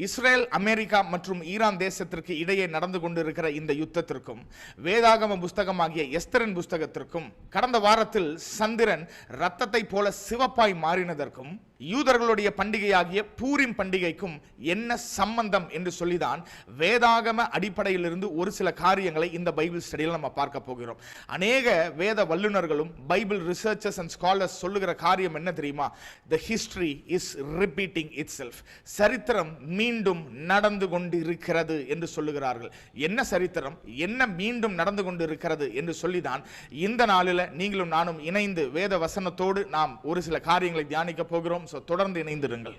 Israel, America மற்றும் Iran தேசத்திற்கு இடையே நடந்து கொண்டிருக்கிற இந்த யுத்தத்திற்கும் வேதாகம புஸ்தகமாகிய எஸ்தரின் புஸ்தகத்திற்கும் கடந்த வாரத்தில் சந்திரன் இரத்தத்தை போல சிவப்பாய் மாறினதற்கும் யூதர்களுடைய பண்டிகையாகிய பூரிம் பண்டிகைக்கும் என்ன சம்பந்தம் என்று சொல்லிதான் வேதாகம அடிப்படையிலிருந்து ஒரு சில காரியங்களை இந்த பைபிள் ஸ்டடியில் நம்ம பார்க்க போகிறோம். அநேக வேத வல்லுநர்களும் பைபிள் ரிசர்ச்சர்ஸ் அண்ட் ஸ்காலர்ஸ் சொல்லுகிற காரியம் என்ன தெரியுமா? The history is repeating itself. சரித்திரம் மீண்டும் நடந்து கொண்டிருக்கிறது என்று சொல்லுகிறார்கள். என்ன சரித்திரம், என்ன மீண்டும் நடந்து கொண்டிருக்கிறது என்று சொல்லிதான் இந்த நாளில் நீங்களும் நானும் இணைந்து வேத வசனத்தோடு நாம் ஒரு சில காரியங்களை தியானிக்க போகிறோம். தொடர்ந்து இணைந்திருங்கள்.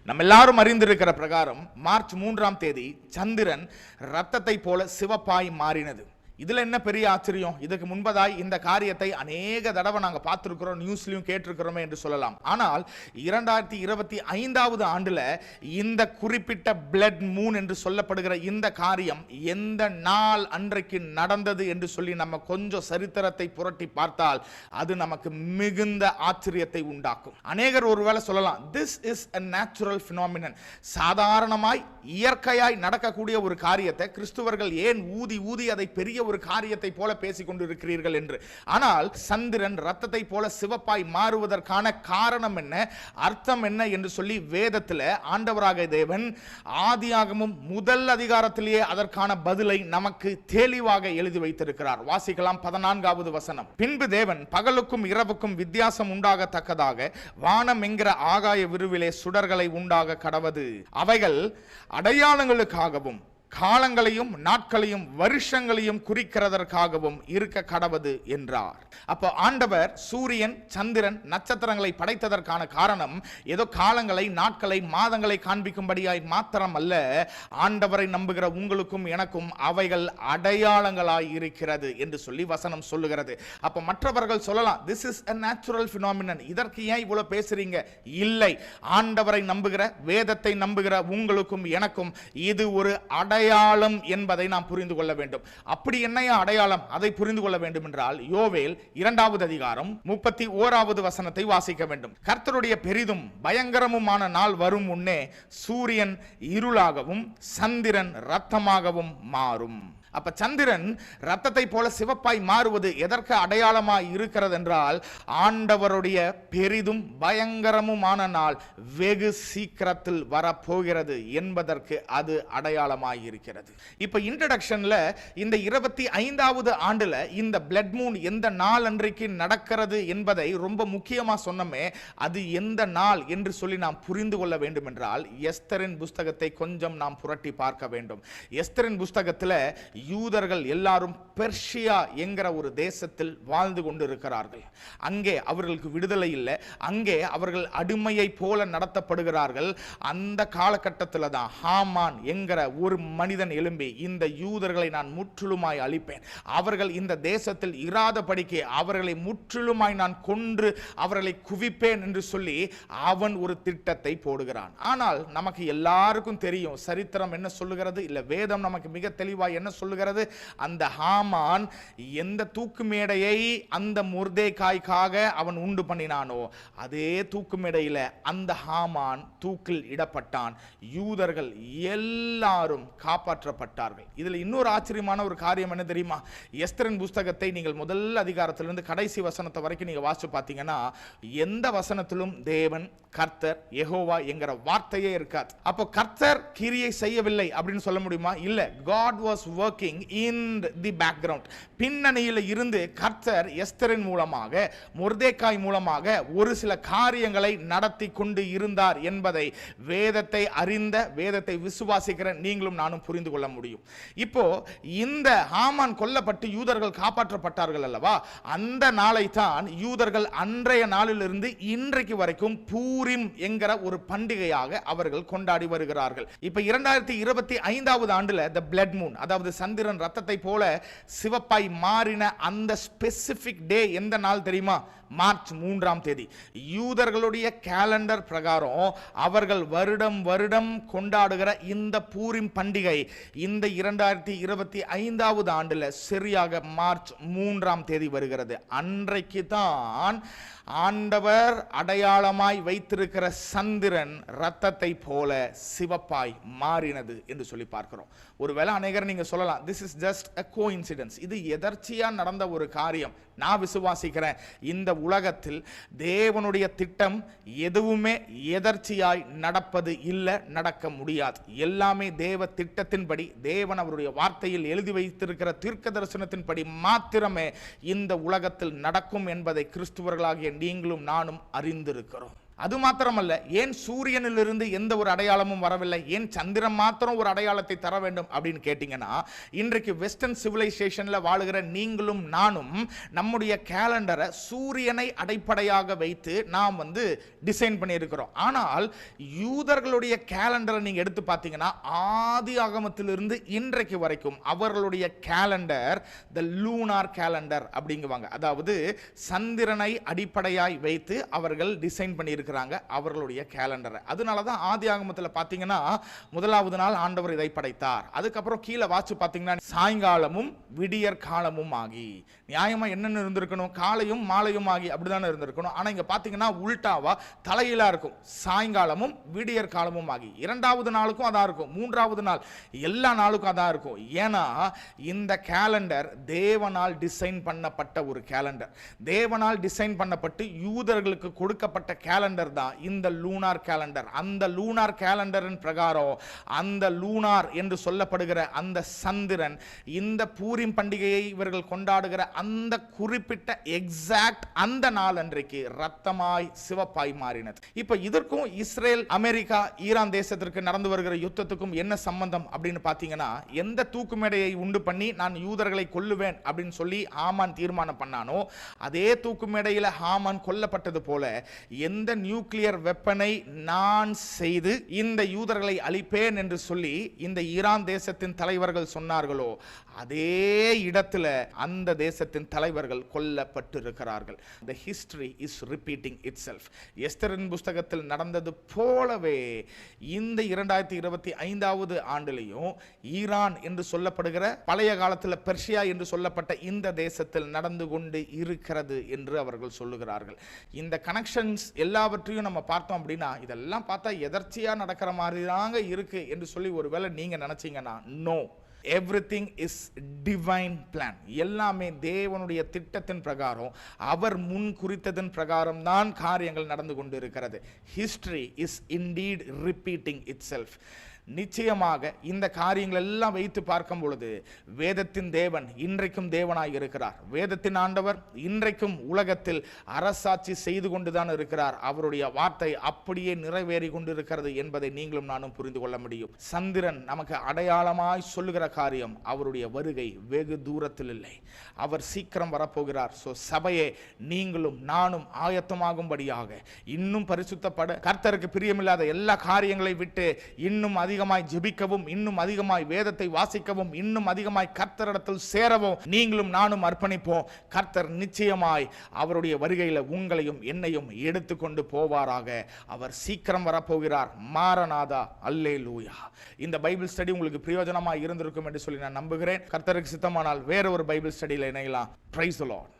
நம்ம எல்லாரும் அறிந்திருக்கிற பிரகாரம் மார்ச் 3ஆம் தேதி சந்திரன் இரத்தத்தை போல சிவப்பாய் மாறினது. இதுல என்ன பெரிய ஆச்சரியம்? இதுக்கு முன்பதாய் இந்த காரியத்தை அநேக தடவை நாங்க பார்த்திருக்கிறோம், நியூஸ்லயும் கேட்டிருக்கிறோமே என்று சொல்லலாம். ஆனால் 2025வது ஆண்டுல இந்த குறிப்பிட்ட பிளட் மூன் என்று சொல்லப்படுகிற இந்த காரியம் எந்த நாள் அன்றைக்கு நடந்தது என்று சொல்லி நம்ம கொஞ்சம் சரித்திரத்தை புரட்டி பார்த்தால் அது நமக்கு மிகுந்த ஆச்சரியத்தை உண்டாக்கும். அநேகர் ஒருவேளை சொல்லலாம், this is a natural phenomenon. சாதாரணமாய் இயற்கையாய் நடக்கக்கூடிய ஒரு காரியத்தை கிறிஸ்துவர்கள் ஏன் ஊதி ஊதி அதை பெரிய ஒரு காரியத்தை போல பேசிக் கொண்டிருக்கிறீர்கள் என்று. ஆனால் சந்திரன் இரத்தத்தை போல சிவப்பாய் மாறுவதற்கான காரணம் என்ன, அர்த்தம் என்ன என்று சொல்லி வேதத்தில் ஆண்டவராக தேவன் ஆதியாகமம் முதல் அதிகாரத்திலேயே அதற்கான பதிலை நமக்கு தெளிவாக எழுதி வைத்திருக்கிறார். வாசிக்கலாம் 14வது வசனம். பின்பு தேவன் பகலுக்கும் இரவுக்கும் வித்தியாசம் உண்டாகத்தக்கதாக வானம் என்கிற ஆகாய விருவிலே சுடர்களை உண்டாக கடவது, அவைகள் அடையாளங்களுக்காகவும் காலங்களையும் நாட்களையும் வருஷங்களையும் குறிக்கிறதற்காகவும் இருக்க கடவது என்றார். அப்போ ஆண்டவர் சூரியன், சந்திரன், நட்சத்திரங்களை படைத்ததற்கான காரணம் ஏதோ காலங்களை, நாட்களை, மாதங்களை காண்பிக்கும்படியாய் மாத்திரம் அல்ல. ஆண்டவரை நம்புகிற உங்களுக்கும் எனக்கும் அவைகள் அடையாளங்களாய் இருக்கிறது என்று சொல்லி வசனம் சொல்லுகிறது. அப்போ மற்றவர்கள் சொல்லலாம், this is a natural phenomenon, இதற்கு ஏன் இவ்வளவு பேசுறீங்க? இல்லை, ஆண்டவரை நம்புகிற, வேதத்தை நம்புகிற உங்களுக்கும் எனக்கும் இது ஒரு அடையாளம் என்பதை நாம் புரிந்து கொள்ள வேண்டும். அப்படி என்னையா அடையாளம்? அதை புரிந்து கொள்ள வேண்டும் என்றால் யோவேல் 2வது அதிகாரம் 31வது வசனத்தை வாசிக்க வேண்டும். கர்த்தருடைய பெரிதும் பயங்கரமுமான நாள் வரும் முன்னே சூரியன் இருளாகவும் சந்திரன் இரத்தமாகவும் மாறும். அப்ப சந்திரன் இரத்தத்தை போல சிவப்பாய் மாறுவது எதற்கு அடையாளமாய் இருக்கிறது என்றால் ஆண்டவருடைய பெரிதும் பயங்கரமுமான நாள் வெகு சீக்கிரத்தில் வரப்போகிறது என்பதற்கு அது அடையாளமாய் இருக்கிறது. இப்ப இன்ட்ரோடக்ஷன்ல இந்த 25வது ஆண்டுல இந்த பிளட் மூன் எந்த நாள் அன்றைக்கு நடக்கிறது என்பதை ரொம்ப முக்கியமா சொன்னமே, அது எந்த நாள் என்று சொல்லி நாம் புரிந்து கொள்ள வேண்டும் என்றால் எஸ்தரின் புஸ்தகத்தை கொஞ்சம் நாம் புரட்டி பார்க்க வேண்டும். எஸ்தரின் புஸ்தகத்தில் யூதர்கள் எல்லாரும் பெர்ஷியா என்கிற ஒரு தேசத்தில் வாழ்ந்து கொண்டிருக்கிறார்கள். அங்கே அவர்களுக்கு விடுதலை இல்லை, அங்கே அவர்கள் அடிமையை போல நடத்தப்படுகிறார்கள். அந்த காலகட்டத்தில் தான் ஹாமான் என்கிற ஒரு மனிதன் எழும்பி இந்த யூதர்களை நான் முற்றிலுமாய் அழிப்பேன், அவர்கள் இந்த தேசத்தில் இராதபடிக்கு அவர்களை முற்றிலுமாய் நான் கொன்று அவர்களை குவிப்பேன் என்று சொல்லி அவன் ஒரு திட்டத்தை போடுகிறான். ஆனால் நமக்கு எல்லாருக்கும் தெரியும் சரித்திரம் என்ன சொல்லுகிறது, இல்ல வேதம் நமக்கு மிக தெளிவாய் என்ன சொல்லுகிறது. அந்த ஹாமான் எந்த தூக்கு மேடையை அந்த மொர்தெகாய்க்காக அவன் உண்டு பண்ணினானோ அதே தூக்கு மேடையில் அந்த ஹாமான் தூக்கில் இடப்பட்டான். யூதர்கள் எல்லாரும் காப்பாற்றப்பட்டார்கள். இதுல இன்னொரு ஆச்சரியமான ஒரு காரியம் என்ன தெரியுமா? எஸ்தரின் புஸ்தகத்தை நீங்கள் முதல் அதிகாரத்திலிருந்து கடைசி வசனத்தை வரைக்கும் நீங்க வாசிச்சு பார்த்தீங்கன்னா எந்த வசனத்திலும் தேவன், கர்த்தர், யெகோவா என்கிற வார்த்தையே இருக்காது. அப்போ கர்த்தர் கிரியை செய்யவில்லை அப்படின்னு சொல்ல முடியுமா? இல்ல, God was working in the background. பின்னணியில் இருந்து கர்த்தர் எஸ்தரின் மூலமாக, மொர்தெகாய் மூலமாக ஒரு சில காரியங்களை நடத்தி கொண்டு இருந்தார் என்பதை வேதத்தை அறிந்த, வேதத்தை விசுவாசிக்கிற நீங்களும் நானும் புரிந்து கொள்ள முடியும். இப்போ இந்த ஹாமான் கொல்லப்பட்டு யூதர்கள் காப்பாற்றப்பட்டார்கள் அல்லவா, அந்த நாளை தான் யூதர்கள் அன்றைய நாளிலிருந்து இன்றைக்கு வரைக்கும் பூரிம் என்கிற ஒரு பண்டிகையாக அவர்கள் கொண்டாடி வருகிறார்கள். இப்ப 2025வது ஆண்டுல the blood moon, அதாவது சந்திரன் ரத்தத்தை போல சிவப்பாய் மாறின அந்த ஸ்பெசிபிக் டே எந்த நாள் தெரியுமா? மார்ச் 3ஆம் தேதி. யூதர்களுடைய கேலண்டர் பிரகாரம் அவர்கள் வருடம் வருடம் கொண்டாடுகிற இந்த பூரிம் பண்டிகை இந்த 2025வது ஆண்டுல சரியாக மார்ச் 3ஆம் தேதி வருகிறது. அன்றைக்கு தான் ஆண்டவர் அடையாளமாய் வைத்திருக்கிற சந்திரன் ரத்தத்தை போல சிவப்பாய் மாறினது என்று சொல்லி பார்க்கிறோம். ஒருவேளை அநேகர் நீங்க சொல்லலாம், this is just a coincidence, இது எதர்ச்சியா நடந்த ஒரு காரியம். நான் விசுவாசிக்கிறேன், இந்த உலகத்தில் தேவனுடைய திட்டம் எதுவுமே எதர்ச்சியாய் நடப்பது இல்லை, நடக்க முடியாது. எல்லாமே தேவ திட்டத்தின்படி, தேவன் அவருடைய வார்த்தையில் எழுதி வைத்திருக்கிற தீர்க்க தரிசனத்தின்படி மாத்திரமே இந்த உலகத்தில் நடக்கும் என்பதை கிறிஸ்துவர்களாகிய நீங்களும் நானும் அறிந்திருக்கிறோம். அது மாத்திரமல்ல, ஏன் சூரியனிலிருந்து எந்த ஒரு அடையாளமும் வரவில்லை, ஏன் சந்திரன் மாத்திரம் ஒரு அடையாளத்தை தர வேண்டும் அப்படின்னு கேட்டீங்கன்னா, இன்றைக்கு வெஸ்டர்ன் சிவிலைசேஷன்ல வாழுகிற நீங்களும் நானும் நம்முடைய கேலண்டரை சூரியனை அடிப்படையாக வைத்து நாம் டிசைன் பண்ணியிருக்கிறோம். ஆனால் யூதர்களுடைய கேலண்டரை நீங்க எடுத்து பார்த்தீங்கன்னா, ஆதி ஆகமத்திலிருந்து இன்றைக்கு வரைக்கும் அவர்களுடைய கேலண்டர் த லூனார் கேலண்டர் அப்படிங்குவாங்க. அதாவது சந்திரனை அடிப்படையாய் வைத்து அவர்கள் டிசைன் பண்ணி அவர்களுடைய கேலண்டர். அதனால தான் ஆதி ஆகமத்தில் பார்த்தீங்கன்னா முதலாவது நாள் ஆண்டவர் இதை படைத்தார். அதுக்கப்புறம் கீழே வாச்சு பார்த்தீங்கன்னா சாயங்காலமும் விடியற் காலமும் ஆகி, நியாயமா என்னன்னு இருந்திருக்கணும், காலையும் மாலையும் ஆகி அப்படிதானே இருந்திருக்கணும். ஆனா இங்க பார்த்தீங்கன்னா உல்டாவா தலையிலா இருக்கும், சாயங்காலமும் விடியற் காலமும் ஆகி. இரண்டாவது நாளுக்கும் அதான் இருக்கும், மூன்றாவது நாள் எல்லா நாளுக்கும் அதான் இருக்கும். ஏன்னா இந்த கேலண்டர் தேவனால் டிசைன் பண்ணப்பட்ட ஒரு கேலண்டர். தேவனால் டிசைன் பண்ணப்பட்டு யூதர்களுக்கு கொடுக்கப்பட்ட கேலண்டர் தான் இந்த லூனார் கேலண்டர். அந்த லூனார் கேலண்டரின் பிரகாரம் அந்த லூனார் என்று சொல்லப்படுகிற அந்த சந்திரன் இந்த பூரிம் பண்டிகையை இவர்கள் கொண்டாடுகிற அந்த குறிப்பிட்ட எக்ஸாக்ட் அந்த நாள் அன்றைக்கு ரத்தமாய் சிவப்பாய் மாறினது. இப்ப இதற்கும் இஸ்ரேல், அமெரிக்கா, ஈரான் தேசத்திற்கு நடந்து வருகிற யுத்தத்துக்கும் என்ன சம்பந்தம் அப்படின்னு பாத்தீங்கன்னா, எந்த தூக்கு மேடையை உண்டு பண்ணி நான் யூதர்களை கொல்லுவேன் அப்படின்னு சொல்லி ஹாமான் தீர்மானம் பண்ணானோ, அதே தூக்கு மேடையில் ஹாமான் கொல்லப்பட்டது போல எந்த நியூக்ளியர் வெப்பனை நான் செய்து இந்த யூதர்களை அழிப்பேன் என்று சொல்லி இந்த ஈரான் தேசத்தின் தலைவர்கள் சொன்னார்களோ, அதே இடத்துல அந்த தேசத்தின் தலைவர்கள் கொல்லப்பட்டிருக்கிறார்கள். The history is repeating itself. எஸ்தரின் புஸ்தகத்தில் நடந்தது போலவே இந்த 2025வது ஆண்டிலையும் ஈரான் என்று சொல்லப்படுகிற பழைய காலத்தில் பெர்ஷியா என்று சொல்லப்பட்ட இந்த தேசத்தில் நடந்து கொண்டு இருக்கிறது என்று அவர்கள் சொல்லுகிறார்கள். இந்த கனெக்ஷன்ஸ் எல்லாவற்றையும் நம்ம பார்த்தோம் அப்படின்னா, இதெல்லாம் பார்த்தா எதர்ச்சியா நடக்கிற மாதிரி தாங்க இருக்கு என்று சொல்லி ஒருவேளை நீங்க நினைச்சீங்கன்னா, no, everything is divine plan. எல்லாமே தேவனுடைய திட்டத்தின் பிரகாரம், அவர் முன் குறித்ததன் பிரகாரம் தான் காரியங்கள் நடந்து கொண்டு இருக்கிறது. History is indeed repeating itself. நிச்சயமாக இந்த காரியங்கள் எல்லாம் வைத்து பார்க்கும் பொழுது வேதத்தின் தேவன் இன்றைக்கும் தேவனாய் இருக்கிறார். வேதத்தின் ஆண்டவர் இன்றைக்கும் உலகத்தில் அரசாட்சி செய்து கொண்டுதான் இருக்கிறார். அவருடைய வார்த்தை அப்படியே நிறைவேறி கொண்டிருக்கிறது என்பதை நீங்களும் நானும் புரிந்து கொள்ள முடியும். சந்திரன் நமக்கு அடையாளமாய் சொல்லுகிற காரியம், அவருடைய வருகை வெகு தூரத்தில் இல்லை, அவர் சீக்கிரம் வரப்போகிறார். சபையே, நீங்களும் நானும் ஆயத்தமாகும்படியாக இன்னும் பரிசுத்தப்பட, கர்த்தருக்கு பிரியமில்லாத எல்லா காரியங்களை விட்டு இன்னும் அதிகமாய் ஜெபிக்கவும், இன்னும் அதிகமாய் வேதத்தை வாசிக்கவும், இன்னும் அதிகமாய் கர்த்தரிடத்தில் சேரவும் நீங்களும் நானும் அர்ப்பணிப்போம். கர்த்தர் நிச்சயமாய் அவருடைய வருகையில் உங்களையும் என்னையும் எடுத்துக்கொண்டு போவாராக. அவர் சீக்கிரம் வரப்போகிறார். மாரநாதா, அல்லேலூயா. இந்த பைபிள் ஸ்டடி உங்களுக்கு பிரயோஜனமாக இருந்திருக்கும் என்று சொல்லி நான் நம்புகிறேன். கர்த்தருக்கு சித்தமானால் வேற ஒரு பைபிள் ஸ்டடியில் இணையலாம். Praise the Lord.